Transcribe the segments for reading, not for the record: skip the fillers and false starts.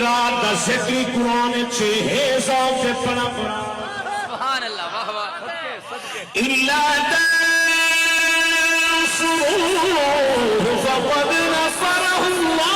रात दा जिक्र कुरान च है साफ से पढ़ा कुरान सुभान अल्लाह वाह वाह इल्ला तंसुरूहु फक़द नसरहु अल्लाह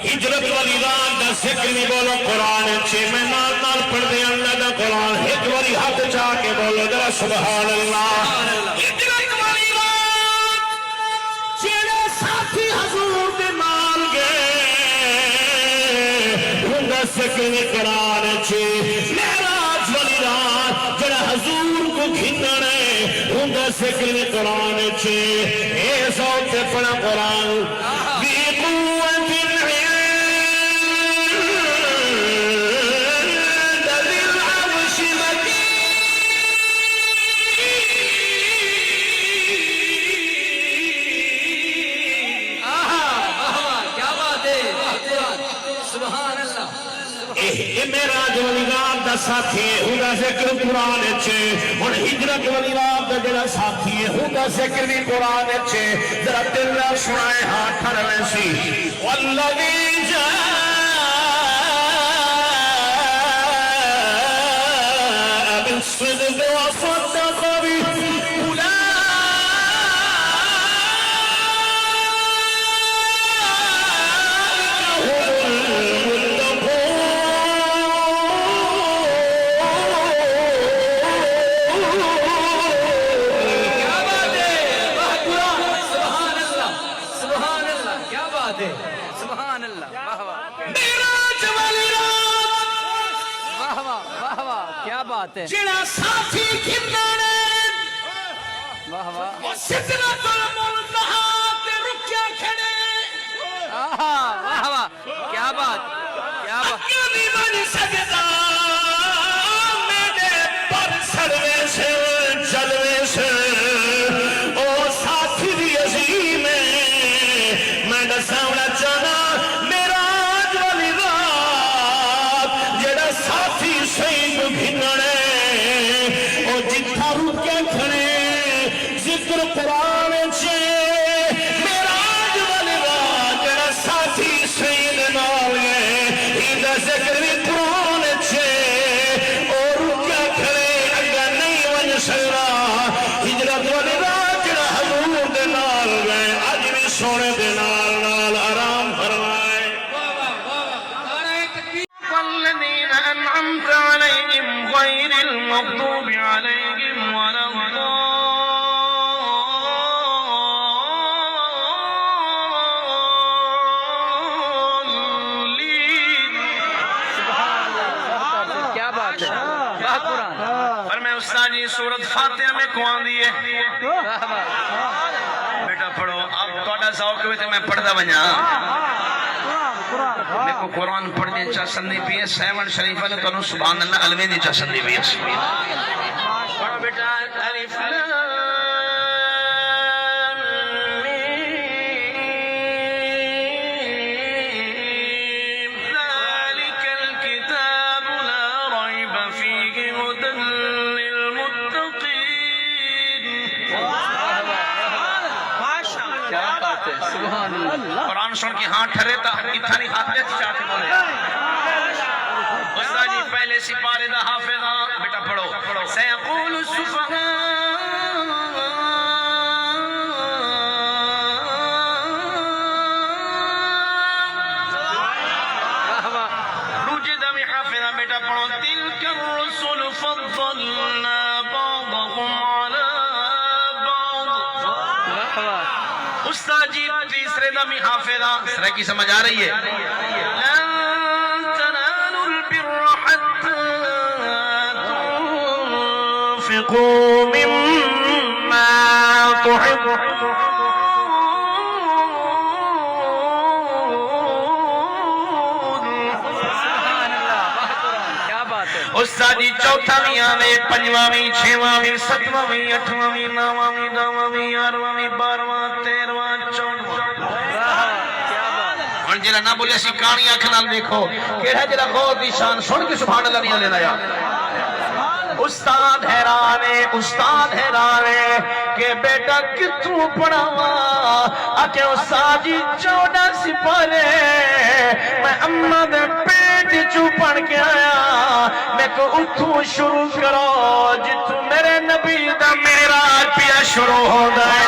हिजरत वाली रात का जिक्र नहीं बोलो कुरान छे मैं नाल नाल पढ़दे अल्लाह दा कुरान एक बारी हाथ चा के बोलो जरा सुभान अल्लाह। हिजरत वाली रात जेड़े साथी हुजूर दे नाल गए उनका जिक्र नहीं कुरान छे। मेराज वाली रात जेड़ा हुजूर को घिनने उनका जिक्र नहीं कुरान छे। ए सौत से पढ़ा कुरान मेराज वाली रात का साथी है उनका जिक्र कुरान च। हुण हिजरत वाली रात का जेड़ा साथी है उनका जिक्र भी कुरान च। जरा दिल नाल सुनाए हां ठरवे सी वल्लज़ी जाअ बिस्सिद्क़ि व सद्दक़ बिही सुभान अल्लाह वाह वाह मेराज वाली रात वाह वाह वाह वाह क्या बात है जेड़ा साथी खिंदने वाह वाह वो सिदरतुल मुंतहा ते रुकिया खड़े आहा वाह वाह क्या बात क्या बात क्यों नहीं बन सकता मेरे पर सड़वे से जलवे से ओ साथी दी अजीम मैं दसावना चाहना मेराज वाली रात जेड़ा साथी सही घिनने ओ जिथा रुके खड़े जिक्र कुरान च। मेराज वाली रात जेड़ा साथी सही नाल है इंदा जिक्र भी कुरान च। ओ रुके खड़े अगा नहीं वन सकदा हिजरत वाली रात जेड़ा हुजूर दे नाल गए अज भी सोने दे नाल नाल आराम फरमाए। والذين أنعمت عليهم غير المغضوب عليهم ولا الضالين। क्या बात है वाह कुरान पर मैं उस्ताद जी सूरत फातिहा में कुआं दिए वाह वाह बेटा पढ़ो अब थोड़ा शौक हुए तो मैं पढ़ता बजा मेरे को कुरान पढ़ने चा संदी पी है सेवन शरीफ ने तनु सुभान अल्लाह अलवे दी चा संदी पी है पढ़ो बेटा अलिफ लाम मीम ज़ालिकल किताबु ला रैब फीहि हुदन लिलमुत्तकीन। क्या बात है सुभान अल्लाह कुरान सुन के हाथ ठहरे था इतना नहीं हाथ दे चाहते बोले उस्ताद जी पहले सिपारे दा हाफिज़ा बेटा पढ़ो सयक़ूलु सुफ़हा वाह वाह रुजिदा में हाफिज़ा बेटा पढ़ो तिलका रुसुल फद्दलना बअदहुम अला बअद। वाह वाह उस्ताद जी तीसरे दा में हाफिज़ा सरा की समझ आ रही है लन तनालुल बिर्र हत्ता तुनफिकू मिम्मा क्या बात है। उस्तादी चौथावीं आवे, पंजवावीं, छेवावीं, सतवावीं, अठवावीं, नवावीं, दसवां, 11वां, 12वां, 13वां, 14वां। क्या बात है। हुण जेड़ा ना बोले सी कानी अख नाल देखो केड़ा जेड़ा गौर दी शान सुन के सुभान अल्लाह नहीं लेना यार। उस्ताद हैरान है कि बेटा कितों पढ़ावा आके उस्ताद जी 14 सिपारे मैं अम्मा दे पेट चू पढ़ के आया मैं को उठूं शुरू करो जितों मेरे नबी दा मेरा पिया शुरू होंदा है।